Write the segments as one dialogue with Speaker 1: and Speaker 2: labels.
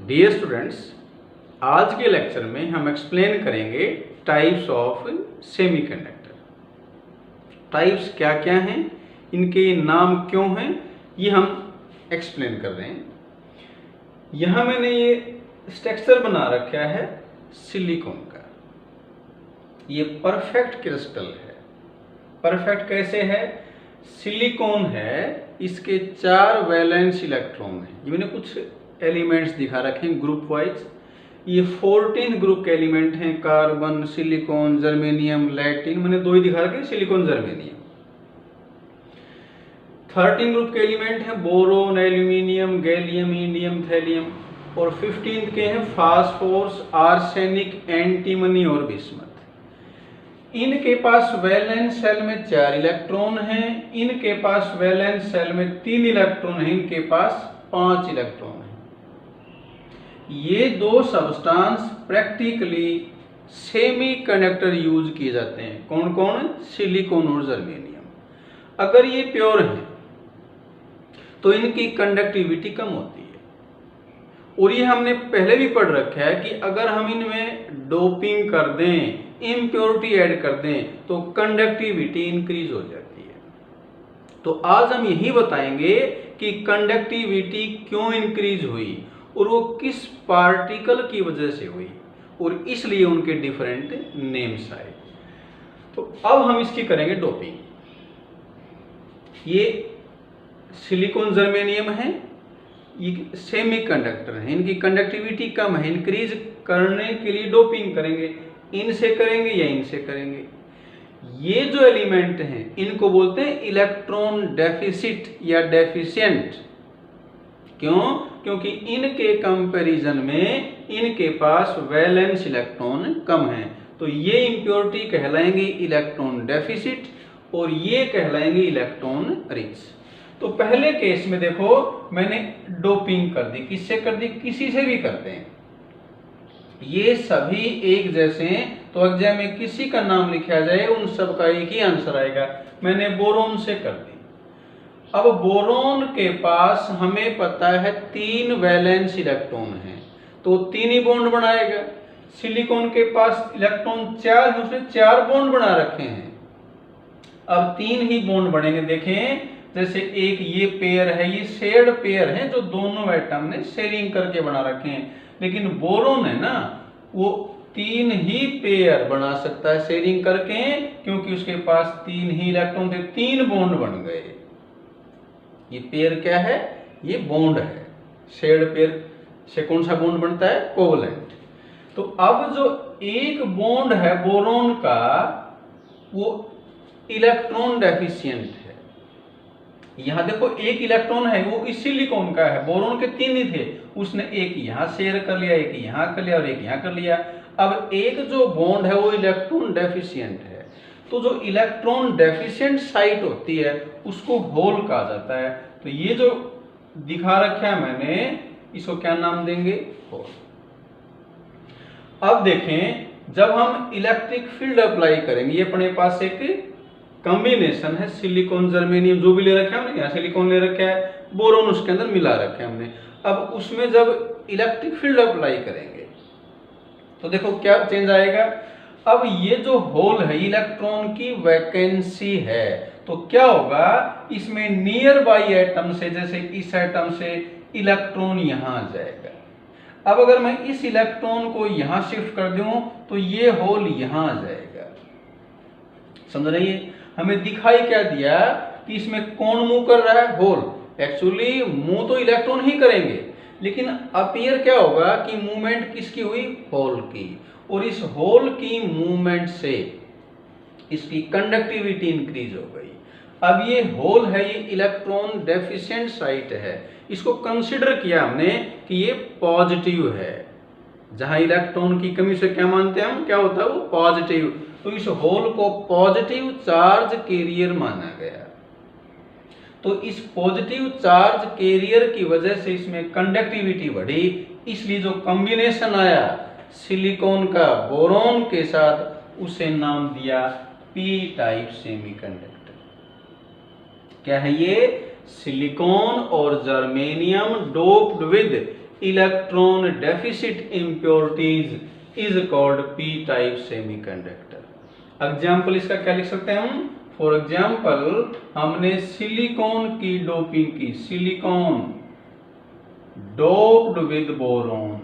Speaker 1: Dear students, आज के lecture में हम एक्सप्लेन करेंगे टाइप्स ऑफ सेमीकंडक्टर। टाइप्स क्या क्या हैं, इनके नाम क्यों हैं, ये हम एक्सप्लेन कर रहे हैं। यहाँ मैंने ये स्ट्रक्चर बना रखा है सिलिकॉन का। ये परफेक्ट क्रिस्टल है। परफेक्ट कैसे है? सिलिकॉन है, इसके 4 वैलेंस इलेक्ट्रॉन हैं। ये मैंने कुछ एलिमेंट्स दिखा रखे हैं ग्रुप वाइज। ये 14 ग्रुप के एलिमेंट हैं, कार्बन, सिलिकॉन, जर्मेनियम, लैटिन। मैंने 2 ही दिखा रखे, सिलिकॉन, जर्मेनियम। 13 ग्रुप के एलिमेंट हैं, boron, aluminium, gallium, indium, thallium. और 15 के हैं फास्फोरस, आर्सेनिक, एंटीमनी और बिस्मथ। इनके पास वैलेंस शेल में 4 इलेक्ट्रॉन हैं, इनके पास वैलेंस शेल में 3 इलेक्ट्रॉन हैं, इनके पास 5 इलेक्ट्रॉन हैं। ये 2 सब्सटेंस प्रैक्टिकली सेमीकंडक्टर यूज किए जाते हैं। कौन कौन? सिलिकॉन और जर्मेनियम। अगर ये प्योर हैं तो इनकी कंडक्टिविटी कम होती है। और ये हमने पहले भी पढ़ रखा है कि अगर हम इनमें डोपिंग कर दें, इम्प्योरिटी ऐड कर दें, तो कंडक्टिविटी इंक्रीज हो जाती है। तो आज हम यही बताएंगे कि कंडक्टिविटी क्यों इंक्रीज हुई और वो किस पार्टिकल की वजह से हुई, और इसलिए उनके डिफरेंट नेम्स आए। तो अब हम इसकी करेंगे डोपिंग। ये सिलिकॉन, जर्मेनियम है, ये सेमीकंडक्टर है, इनकी कंडक्टिविटी कम है। इंक्रीज करने के लिए डोपिंग करेंगे, इनसे करेंगे या इनसे करेंगे। ये जो एलिमेंट हैं इनको बोलते हैं इलेक्ट्रॉन डेफिसिट या डेफिशिएंट। क्यों? क्योंकि इनके कंपैरिजन में इनके पास वैलेंस इलेक्ट्रॉन कम है। तो ये इंप्योरिटी कहलाएंगे इलेक्ट्रॉन डेफिसिट और ये कहलाएंगे इलेक्ट्रॉन रिच। तो पहले केस में देखो मैंने डोपिंग कर दी। किससे कर दी? किसी से भी करते हैं, ये सभी एक जैसे हैं, तो एग्जाम में किसी का नाम लिखा जाए उन सब का एक ही आंसर आएगा। मैंने बोरोन से कर दी। अब बोरोन के पास हमें पता है 3 वैलेंस इलेक्ट्रॉन हैं, तो 3 ही बॉन्ड बनाएगा। सिलिकॉन के पास इलेक्ट्रॉन 4 है, उसने 4 बॉन्ड बना रखे हैं। अब 3 ही बॉन्ड बनेंगे। देखें, जैसे एक ये पेयर है, ये शेयर्ड पेयर है जो दोनों एटम ने शेयरिंग करके बना रखे हैं। लेकिन बोरोन है ना, वो 3 ही पेयर बना सकता है शेयरिंग करके, क्योंकि उसके पास 3 ही इलेक्ट्रॉन थे, 3 बॉन्ड बन गए। ये पेयर क्या है? ये बॉन्ड है। शेयर्ड पेयर से कौन सा बॉन्ड बनता है? कोवलेंट। तो अब जो एक बॉन्ड है बोरोन का, वो इलेक्ट्रॉन डेफिशिएंट है। यहां देखो एक इलेक्ट्रॉन है, वो इस सिलिकॉन का है। बोरोन के 3 ही थे, उसने एक यहां शेयर कर लिया, एक यहां कर लिया और एक यहां कर लिया। अब एक जो बॉन्ड है वो इलेक्ट्रॉन डेफिशिएंट है। तो जो इलेक्ट्रॉन डेफिशिएंट साइट होती है उसको होल कहा जाता है। तो ये जो दिखा रखा है मैंने, इसको क्या नाम देंगे? होल। अब देखें, जब हम इलेक्ट्रिक फील्ड अप्लाई करेंगे, ये अपने पास एक कॉम्बिनेशन है सिलिकॉन, जर्मेनियम, जो भी ले रखा है हमने, यहाँ सिलिकॉन ले रखा है, बोरोन उसके अंदर मिला रखा है हमने। अब उसमें जब इलेक्ट्रिक फील्ड अप्लाई करेंगे तो देखो क्या चेंज आएगा। अब ये जो होल है, इलेक्ट्रॉन की वैकेंसी है, तो क्या होगा, इसमें नियर बाई एटम से, जैसे इस एटम से इलेक्ट्रॉन यहां आ जाएगा। अब अगर मैं इस इलेक्ट्रॉन को यहां शिफ्ट कर दूं तो ये होल यहां आ जाएगा। समझ रही है? हमें दिखाई क्या दिया कि इसमें कौन मूव कर रहा है? होल। एक्चुअली मूव तो इलेक्ट्रॉन ही करेंगे, लेकिन अपीयर क्या होगा कि मूवमेंट किसकी हुई? होल की। और इस होल की मूवमेंट से इसकी कंडक्टिविटी इंक्रीज हो गई। अब ये होल है, ये इलेक्ट्रॉन डेफिशिएंट साइट है। इसको कंसिडर किया हमने कि ये पॉजिटिव है। जहां इलेक्ट्रॉन की कमी से क्या मानते हैं हम? क्या होता है वो? पॉजिटिव। तो इस होल को पॉजिटिव चार्ज कैरियर माना गया। तो इस पॉजिटिव चार्ज कैरियर की वजह से इसमें कंडक्टिविटी बढ़ी, इसलिए जो कॉम्बिनेशन आया सिलिकॉन का बोरोन के साथ, उसे नाम दिया पी टाइप सेमीकंडक्टर। क्या है ये? सिलिकॉन और germanium doped with electron deficit impurities is called P type semiconductor. Example इसका क्या लिख सकते हैं हम? फॉर एग्जाम्पल हमने सिलिकॉन की डोपिंग की, सिलिकॉन डोप्ड विद बोरॉन,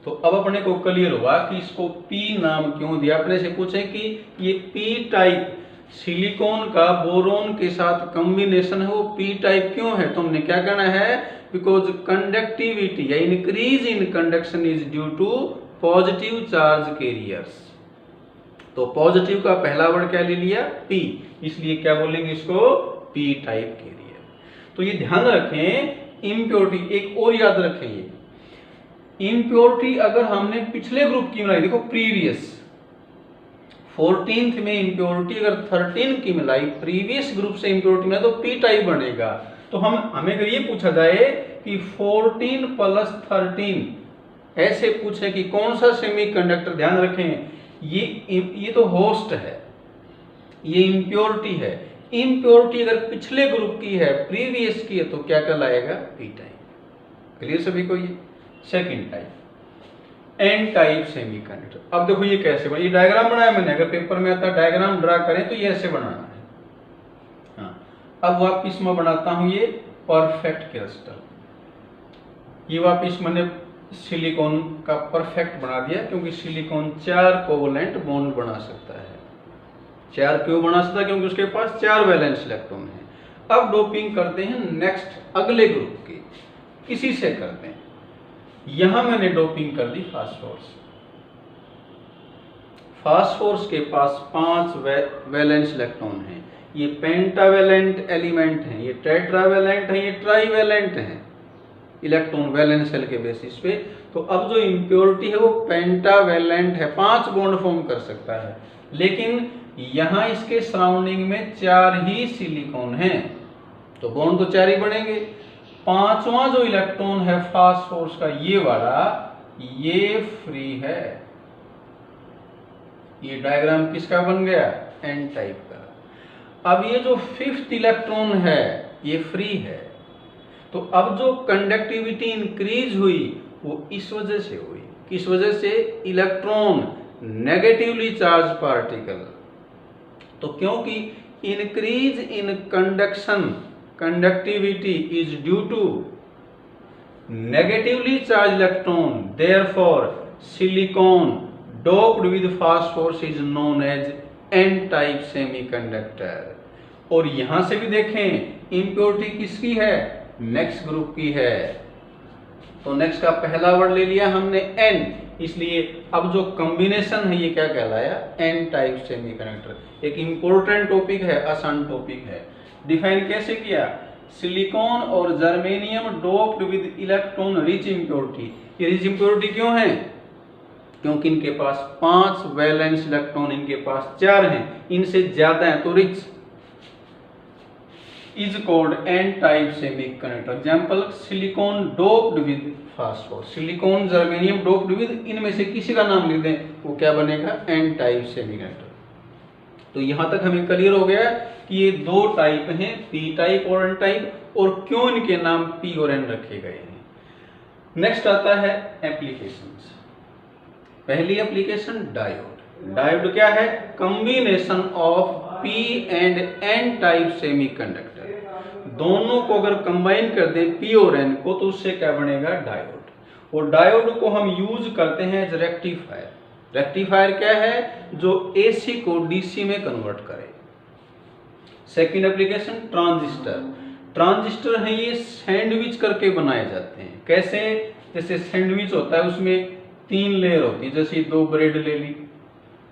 Speaker 1: तो अब अपने को क्लियर हुआ कि इसको P नाम क्यों दिया। अपने से पूछे कि ये P टाइप सिलिकॉन का बोरॉन के साथ कॉम्बिनेशन है, वो P टाइप क्यों है? तो हमने क्या कहना है? बिकॉज कंडक्टिविटी या increase in conduction is due to positive charge carriers. तो पॉजिटिव का पहला वर्ड क्या ले लिया? P, इसलिए क्या बोलेंगे इसको? P type carrier. तो ये ध्यान रखें, इम्प्योरिटी एक और याद रखें, ये इम्प्योरिटी अगर हमने पिछले ग्रुप की मिलाई, देखो प्रीवियस 14th में इम्प्योरिटी अगर 13 की मिलाई, प्रीवियस ग्रुप से इम्प्योरिटी मिलाई तो P टाइप बनेगा। तो हमें अगर ये पूछा जाए कि 14 + 13 ऐसे पूछे कि कौन सा सेमीकंडक्टर, ध्यान रखें ये तो होस्ट है, ये इम्प्योरिटी है। इम्प्योरिटी अगर पिछले ग्रुप की है, प्रीवियस की है, तो क्या कहलाएगा? P type. क्लियर सभी को? ये second type N type semiconductor. अब देखो ये कैसे बना, ये डायग्राम बनाया मैंने, अगर पेपर में आता डायग्राम ड्रा करें तो ये ऐसे बनाना है। हाँ, अब वापिस मैं बनाता हूं ये परफेक्ट क्रिस्टल। ये वापिस मैंने सिलिकॉन का परफेक्ट बना दिया, क्योंकि सिलिकॉन 4 कोवलेंट बॉन्ड बना सकता है। 4 क्यों बना सकता है? क्योंकि उसके पास 4 वैलेंस इलेक्ट्रॉन है। अब डोपिंग करते हैं नेक्स्ट अगले ग्रुप की, इसी से करते हैं। यहां मैंने डोपिंग कर दी फास्फोरस। फास्फोरस के पास 5 वैलेंस इलेक्ट्रॉन हैं। ये पेंटावैलेंट एलिमेंट हैं, ये टेट्रावैलेंट हैं, ये ट्राईवैलेंट हैं इलेक्ट्रॉन वैलेंस शेल के बेसिस पे। तो अब जो इम्प्योरिटी है वो पेंटावैलेंट है, 5 बॉन्ड फॉर्म कर सकता है, लेकिन यहां इसके सराउंडिंग में 4 ही सिलिकॉन हैं, तो बॉन्ड तो 4 ही बनेंगे। 5वां जो इलेक्ट्रॉन है फास्फोरस का, ये वाला, ये फ्री है। ये डायग्राम किसका बन गया? एन टाइप का। अब ये जो 5th इलेक्ट्रॉन है ये फ्री है। तो अब जो कंडक्टिविटी इंक्रीज हुई वो इस वजह से हुई। किस वजह से? Electron negatively charge particle. तो क्योंकि increase in conduction conductivity is due to negatively charged electron, therefore silicon doped with phosphorus is known as n-type semiconductor। और यहां से भी देखें इम्प्योरिटी किसकी है? नेक्स्ट ग्रुप की है। तो नेक्स्ट का पहला वर्ड ले लिया हमने n, इसलिए अब जो कॉम्बिनेशन है ये क्या कहलाया? n-type semiconductor। एक इंपॉर्टेंट टॉपिक है, आसान टॉपिक है। डिफाइन कैसे किया? सिलिकॉन और germanium doped with electron rich impurity. ये रिच इम्प्योरिटी क्यों है? क्योंकि इनके पास 5 वैलेंस इलेक्ट्रॉन, इनके पास 4 हैं, इनसे ज्यादा है, तो rich is called an type semiconductor. Example silicon doped with phosphorus, silicon germanium doped with, इनमें से किसी का नाम लिख दें, वो क्या बनेगा? N type semiconductor. तो यहां तक हमें क्लियर हो गया कि ये 2 टाइप हैं, P टाइप और N टाइप, और क्यों इनके नाम P और N रखे गए हैं। नेक्स्ट आता है एप्लीकेशंस। पहली एप्लीकेशन डायोड। डायोड क्या है? Combination of P and N type semiconductor. दोनों को अगर कंबाइन कर दें P और N को, तो उससे क्या बनेगा? डायोड। और डायोड को हम यूज करते हैं एज रेक्टिफायर। रेक्टिफायर क्या है? जो AC को DC में कन्वर्ट करे। Second application transistor. ट्रांजिस्टर है ये सैंडविच करके बनाए जाते हैं। कैसे? जैसे सैंडविच होता है उसमें 3 लेयर होती है, जैसे 2 ब्रेड ले ली,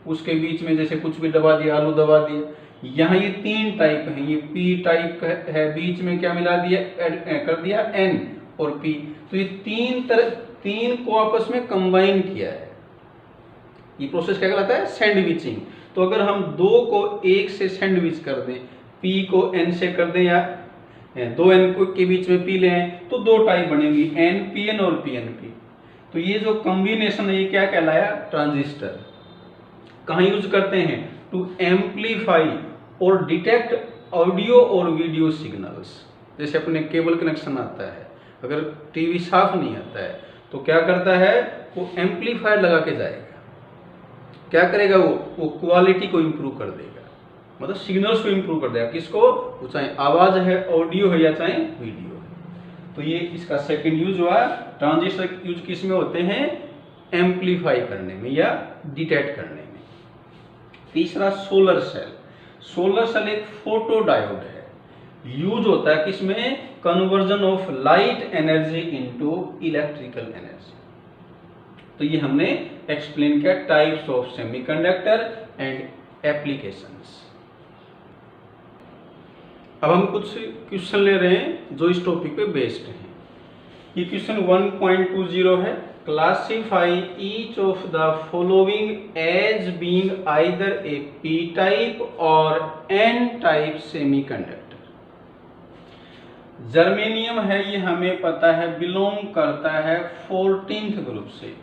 Speaker 1: उसके बीच में जैसे कुछ भी दबा दिया, आलू दबा दिया। यहाँ ये 3 टाइप हैं, ये P टाइप है, बीच में क्या मिला दिया? कर दिया N और P। तो ये 3 को आपस में कंबाइन किया है। ये प्रोसेस क्या कहलाता है? सैंडविचिंग। तो अगर हम 2 को 1 से सैंडविच कर दें, P को N से कर दें, या 2N के बीच में P ले आए, तो 2 टाइप बनेंगी, NPN और PNP। तो ये जो कॉम्बिनेशन है ये क्या कहलाया? ट्रांजिस्टर। कहाँ यूज करते हैं? टू एम्पलीफाई और डिटेक्ट ऑडियो और वीडियो सिग्नल्स। जैसे अपने केबल कनेक्शन आता है, अगर टीवी साफ नहीं आता है तो क्या करता है, वो एम्पलीफायर लगा के जाएगा, क्या करेगा, वो क्वालिटी को इम्प्रूव कर देगा, मतलब सिग्नल्स को इम्प्रूव कर देगा। किसको, वो चाहे आवाज है, ऑडियो है या चाहे वीडियो है। तो ये इसका सेकंड यूज हुआ। ट्रांजिस्टर यूज किस में होते हैं, एम्पलीफाई करने में या डिटेक्ट करने में। तीसरा सोलर सेल। सोलर सेल एक फोटो डायोड है, यूज होता है किसमें, conversion of light energy into electrical energy. तो ये हमने एक्सप्लेन किया types of semiconductor and applications. अब हम कुछ क्वेश्चन ले रहे हैं जो इस टॉपिक पे बेस्ड हैं। ये क्वेश्चन 1.20 है। Classify each of the following as being either a P type और एन टाइप सेमीकंडक्टर। जर्मेनियम है, ये हमें पता है बिलोंग करता है 14th ग्रुप से।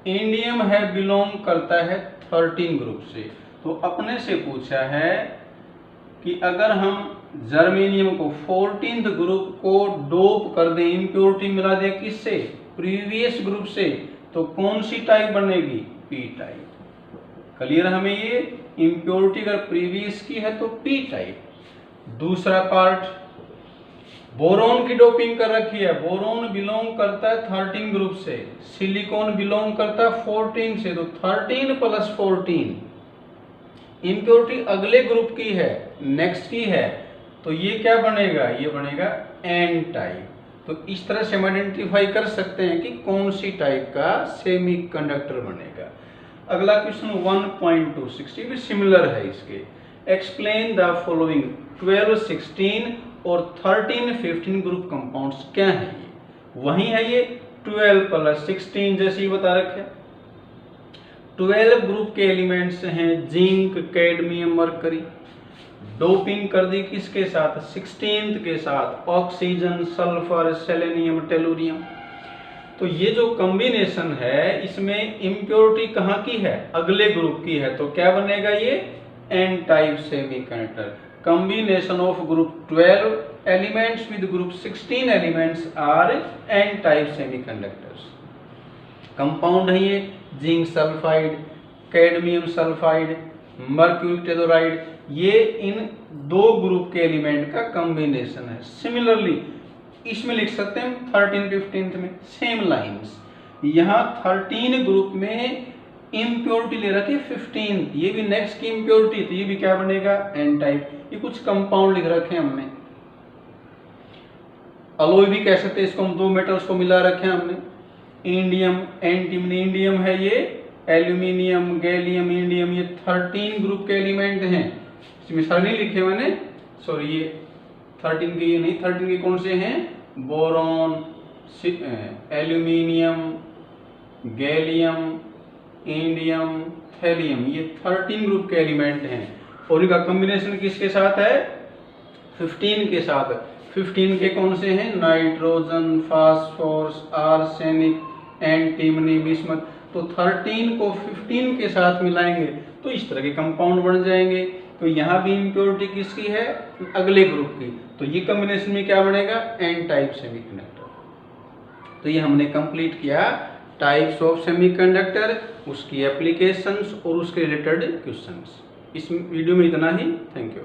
Speaker 1: इंडियम है, बिलोंग करता है 13 ग्रुप से। तो अपने से पूछा है कि अगर हम जर्मेनियम को 14th ग्रुप को डोप कर दें, इम्प्योरिटी मिला दें किससे, प्रीवियस ग्रुप से, तो कौन सी टाइप बनेगी, पी टाइप। क्लियर हमें ये, इम्प्योरिटी अगर प्रीवियस की है तो पी टाइप। दूसरा पार्ट, बोरोन की डोपिंग कर रखी है, बोरोन बिलोंग करता है 13 ग्रुप से, सिलिकॉन बिलोंग करता है 14 से, तो 13 + 14 इम्प्योरिटी अगले ग्रुप की है, नेक्स्ट की है, तो ये क्या बनेगा, ये बनेगा एन टाइप। तो इस तरह से हम आइडेंटिफाई कर सकते हैं कि कौन सी टाइप का सेमीकंडक्टर बनेगा। अगला क्वेश्चन 1.26 ये भी सिमिलर है इसके। एक्सप्लेन द फॉलोइंग 12, 16 और 13, 15 ग्रुप कंपाउंड्स क्या है। ये वही है, ये 12 + 16 जैसे ही बता रखे। 12 ग्रुप के एलिमेंट्स हैं जिंक, कैडमियम, मरकरी। डोपिंग कर दी किसके साथ, 16th के साथ, ऑक्सीजन, सल्फर, सेलेनियम, टेलुरियम। तो ये जो कॉम्बिनेशन है इसमें इम्प्योरिटी कहाँ की है, अगले ग्रुप की है, तो क्या बनेगा ये N type semiconductor. Combination of group 12 elements with group 16 elements are N type semiconductors. Compound है ये zinc sulphide, cadmium sulphide, mercury telluride, ये इन दो ग्रुप के एलिमेंट का कॉम्बिनेशन है। सिमिलरली इसमें लिख सकते हैं 13, 15 में सेम लाइंस। यहाँ 13 ग्रुप में इम्प्योरिटी ले रखी है 15, ये भी नेक्स्ट की इम्प्योरिटी, तो ये भी क्या बनेगा एन टाइप। ये कुछ कंपाउंड लिख रखे हैं हमने, अलॉय भी कह सकते हैं इसको, हम दो मेटल्स को मिला रखे हैं हमने। इंडियम, एंटीमनी, इंडियम है ये, एल्यूमिनियम, गैलियम, इंडियम, ये 13 ग्रुप के एलिमेंट हैं। इसमें सारे नहीं लिखे मैंने, सॉरी, ये 13 के, ये नहीं, 13 के कौन से हैं, boron, aluminium, gallium, indium, thallium, ये 13 ग्रुप के एलिमेंट हैं। और इनका कॉम्बिनेशन किसके साथ है, 15 के साथ। 15 के कौन से हैं, nitrogen, phosphorus, arsenic, antimony, bismuth. तो 13 को 15 के साथ मिलाएंगे तो इस तरह के कंपाउंड बन जाएंगे। तो यहाँ भी इम्प्योरिटी किसकी है, अगले ग्रुप की, तो ये कॉम्बिनेशन में क्या बनेगा, एन टाइप सेमीकंडक्टर। तो ये हमने कंप्लीट किया टाइप्स ऑफ सेमीकंडक्टर, उसकी एप्लीकेशंस और उसके रिलेटेड क्वेश्चंस। इस वीडियो में इतना ही, थैंक यू।